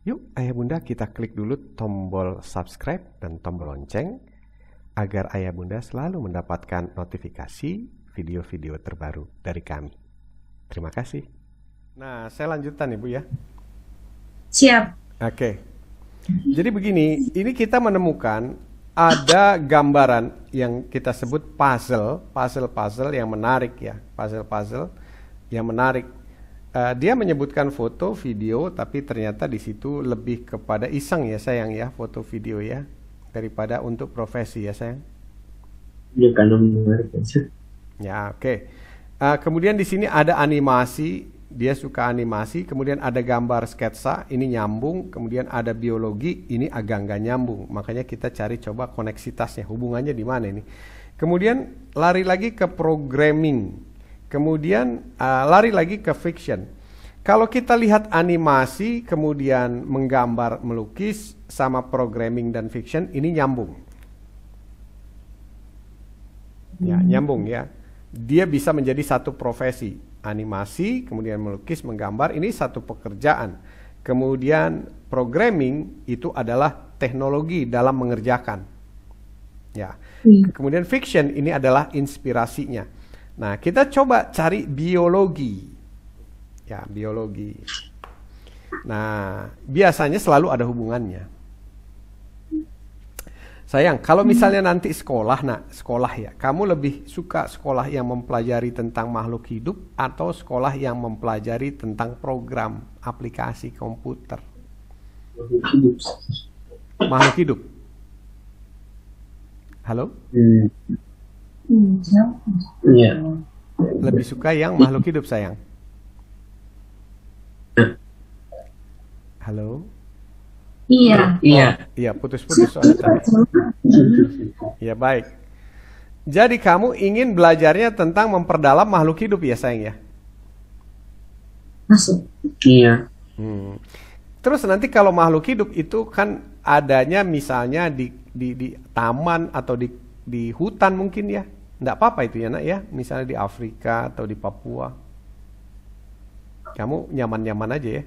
Yuk, ayah bunda kita klik dulu tombol subscribe dan tombol lonceng agar ayah bunda selalu mendapatkan notifikasi video-video terbaru dari kami. Terima kasih. Nah, saya lanjutkan Ibu ya. Siap. Oke. Jadi begini, ini kita menemukan ada gambaran yang kita sebut puzzle yang menarik ya, puzzle yang menarik. Dia menyebutkan foto, video, tapi ternyata di situ lebih kepada iseng ya sayang ya, foto video ya, daripada untuk profesi ya sayang. Ya kalau menarik aja. Ya oke. Kemudian di sini ada animasi, dia suka animasi. Kemudian ada gambar sketsa, ini nyambung. Kemudian ada biologi, ini agak nggak nyambung. Makanya kita cari coba koneksitasnya, hubungannya di mana ini. Kemudian lari lagi ke programming. Kemudian lari lagi ke fiction. Kalau kita lihat animasi, kemudian menggambar, melukis, sama programming dan fiction, ini nyambung. Ya, nyambung ya. Dia bisa menjadi satu profesi. Animasi, kemudian melukis, menggambar, ini satu pekerjaan. Kemudian programming itu adalah teknologi dalam mengerjakan. Ya. Kemudian fiction ini adalah inspirasinya. Nah, kita coba cari biologi. Ya, biologi. Nah, biasanya selalu ada hubungannya. Sayang, kalau misalnya nanti sekolah ya, kamu lebih suka sekolah yang mempelajari tentang makhluk hidup atau sekolah yang mempelajari tentang program aplikasi komputer? Makhluk hidup. Halo? Iya. Lebih suka yang makhluk hidup sayang. Halo? Iya. Iya, putus-putus soalnya tadi. Ya baik. Jadi kamu ingin belajarnya tentang memperdalam makhluk hidup ya sayang ya? Masuk. Iya. Terus nanti kalau makhluk hidup itu kan adanya misalnya di taman atau di hutan mungkin ya. Nggak apa-apa itu ya nak ya. Misalnya di Afrika atau di Papua. Kamu nyaman-nyaman aja ya.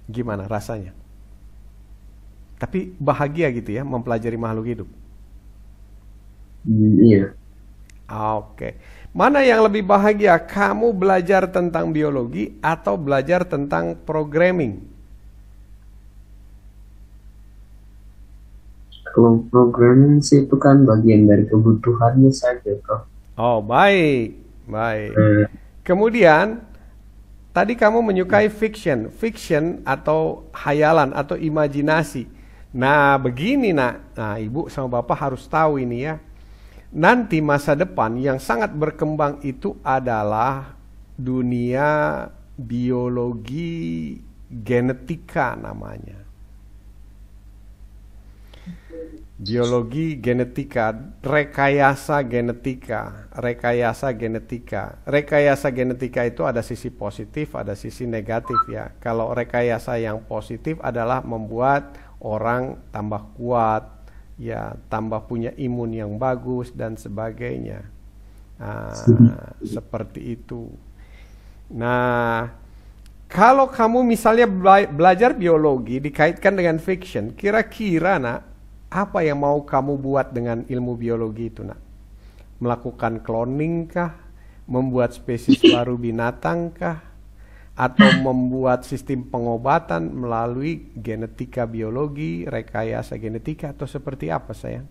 Gimana rasanya? Tapi bahagia gitu ya mempelajari makhluk hidup. Iya. Oke. Mana yang lebih bahagia? Kamu belajar tentang biologi atau belajar tentang programming? Kalau programming sih itu kan bagian dari kebutuhannya saja, Prof. Oh, baik. Kemudian tadi kamu menyukai fiction atau hayalan atau imajinasi. Nah, begini nak. Nah, Ibu sama Bapak harus tahu ini ya. Nanti masa depan yang sangat berkembang itu adalah dunia biologi genetika namanya. Biologi genetika, rekayasa genetika. Rekayasa genetika itu ada sisi positif, ada sisi negatif ya. Kalau rekayasa yang positif adalah membuat orang tambah kuat, ya, tambah punya imun yang bagus dan sebagainya. Seperti itu. Nah, kalau kamu misalnya belajar biologi dikaitkan dengan fiction, kira-kira nak, apa yang mau kamu buat dengan ilmu biologi itu nak? Melakukan cloning kah? Membuat spesies baru binatang kah? Atau membuat sistem pengobatan melalui genetika biologi, rekayasa genetika, atau seperti apa sayang?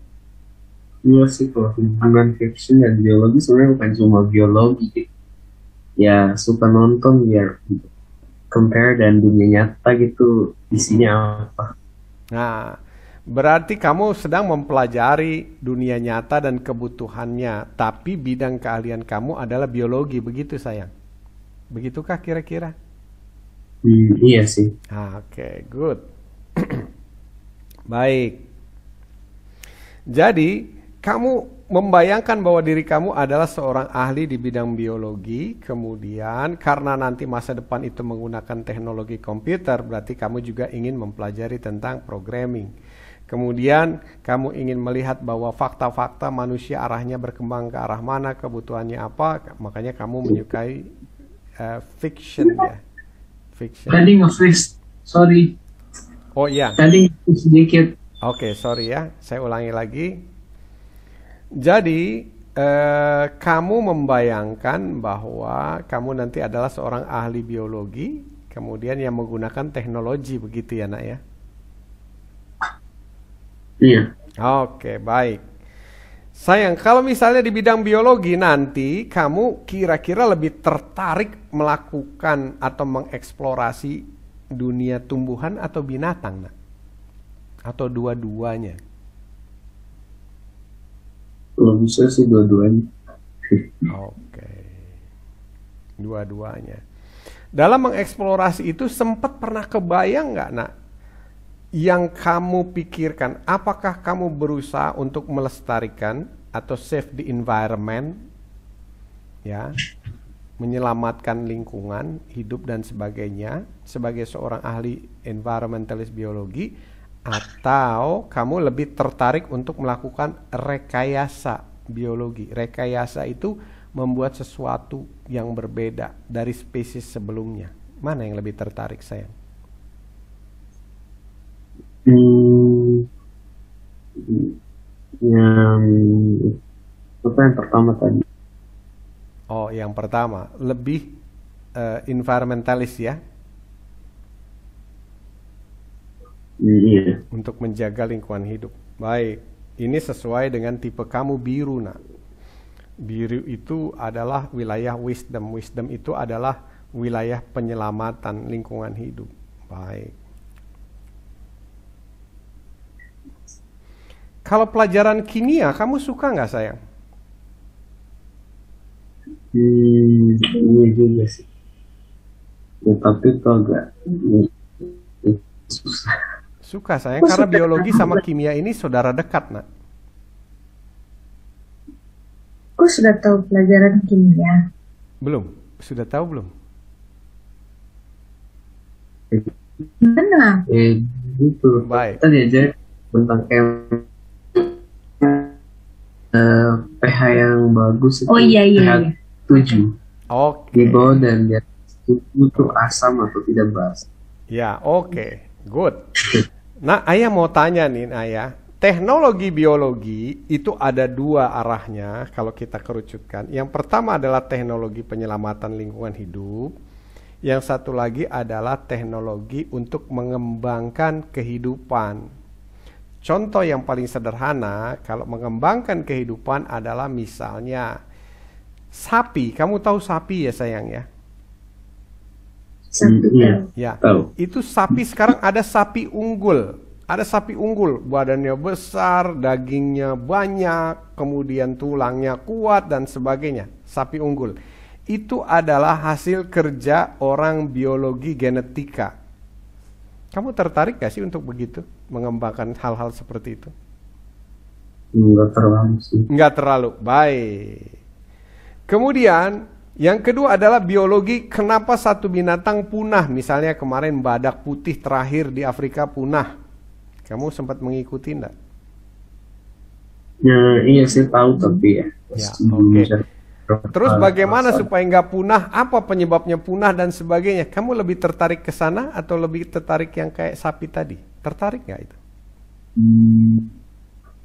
Iya sih, kalau hubungan fiction dan biologi sebenarnya bukan cuma biologi. Ya suka nonton biar compare dan dunia nyata gitu isinya apa. Nah, berarti kamu sedang mempelajari dunia nyata dan kebutuhannya, tapi bidang keahlian kamu adalah biologi, begitu sayang? Begitukah kira-kira? Iya sih. Oke, good. Baik. Jadi, kamu membayangkan bahwa diri kamu adalah seorang ahli di bidang biologi, kemudian karena nanti masa depan itu menggunakan teknologi komputer, berarti kamu juga ingin mempelajari tentang programming. Kemudian kamu ingin melihat bahwa fakta-fakta manusia arahnya berkembang ke arah mana, kebutuhannya apa, makanya kamu menyukai fiction ya. Fiction. Tadi nge-freeze, sorry. Oh iya. Tadi sedikit. Oke, sorry ya. Saya ulangi lagi. Jadi, kamu membayangkan bahwa kamu nanti adalah seorang ahli biologi, kemudian yang menggunakan teknologi, begitu ya, Nak ya? Iya. Oke, baik. Sayang, kalau misalnya di bidang biologi nanti kamu kira-kira lebih tertarik melakukan atau mengeksplorasi dunia tumbuhan atau binatang, Nak? Atau dua-duanya? Kalau bisa sih dua-duanya. Oke. Dua-duanya. Dalam mengeksplorasi itu sempat pernah kebayang nggak, Nak? Yang kamu pikirkan, apakah kamu berusaha untuk melestarikan atau save the environment, ya, menyelamatkan lingkungan, hidup dan sebagainya, sebagai seorang ahli environmentalist biologi, atau kamu lebih tertarik untuk melakukan rekayasa biologi? Rekayasa itu membuat sesuatu yang berbeda dari spesies sebelumnya. Mana yang lebih tertarik, sayang? Yang apa yang pertama tadi? Oh, yang pertama lebih environmentalis ya, Iya. untuk menjaga lingkungan hidup. Baik, ini sesuai dengan tipe kamu biru, Nak. Biru itu adalah wilayah wisdom. Wisdom itu adalah wilayah penyelamatan lingkungan hidup. Baik. Kalau pelajaran kimia, kamu suka nggak, sayang? Iya juga sih. Ya, tapi itu agak susah. Suka, sayang, karena biologi sama kimia ini saudara dekat, Nak. Aku sudah tahu pelajaran kimia. Belum? Sudah tahu belum? Mana? Gitu. Baik. Tadi aja tentang pH yang bagus itu Oh iya. pH 7 Oke. di bawah dan di atas itu asam atau tidak basi. Ya, oke. Good. Nah, Ayah mau tanya nih, Ayah. Teknologi biologi itu ada dua arahnya kalau kita kerucutkan. Yang pertama adalah teknologi penyelamatan lingkungan hidup. Yang satu lagi adalah teknologi untuk mengembangkan kehidupan. Contoh yang paling sederhana kalau mengembangkan kehidupan adalah misalnya sapi. Kamu tahu sapi ya, sayang ya? Satu Iya. Ya, Tahu. itu sapi sekarang ada sapi unggul. Ada sapi unggul, badannya besar, dagingnya banyak, kemudian tulangnya kuat dan sebagainya. Sapi unggul. Itu adalah hasil kerja orang biologi genetika. Kamu tertarik gak sih untuk begitu? Mengembangkan hal-hal seperti itu? Enggak terlalu sih. Enggak terlalu, baik. Kemudian yang kedua adalah biologi, kenapa satu binatang punah. Misalnya kemarin badak putih terakhir di Afrika punah. Kamu sempat mengikuti enggak? Ya, iya sih tahu tapi ya. Ya, belum oke. bisa. Terus bagaimana supaya nggak punah? Apa penyebabnya punah dan sebagainya? Kamu lebih tertarik ke sana atau lebih tertarik yang kayak sapi tadi? Tertarik nggak itu?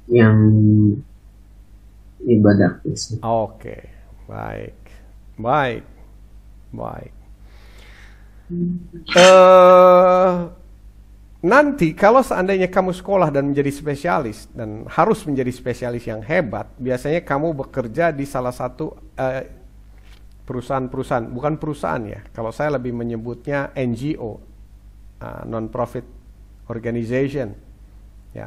Yang ibadah sih. Oke, baik, baik, baik. Nanti kalau seandainya kamu sekolah dan menjadi spesialis dan harus menjadi spesialis yang hebat, biasanya kamu bekerja di salah satu perusahaan-perusahaan, bukan perusahaan ya. Kalau saya lebih menyebutnya NGO, non-profit organization. Ya,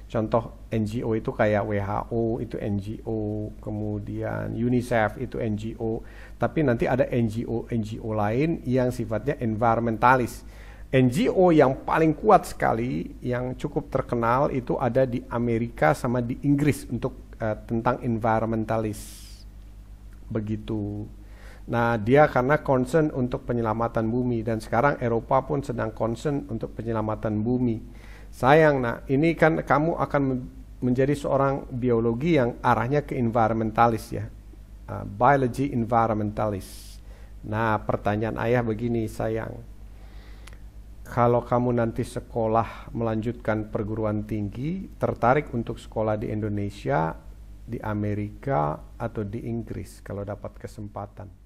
contoh NGO itu kayak WHO itu NGO, kemudian UNICEF itu NGO. Tapi nanti ada NGO lain yang sifatnya environmentalis. NGO yang paling kuat sekali, yang cukup terkenal itu ada di Amerika sama di Inggris untuk tentang environmentalis. Begitu. Nah, dia karena concern untuk penyelamatan bumi dan sekarang Eropa pun sedang concern untuk penyelamatan bumi. Sayang, nah, ini kan kamu akan menjadi seorang biologi yang arahnya ke environmentalis ya. Biology environmentalist. Nah, pertanyaan ayah begini, sayang. Kalau kamu nanti sekolah melanjutkan perguruan tinggi, tertarik untuk sekolah di Indonesia, di Amerika, atau di Inggris kalau dapat kesempatan?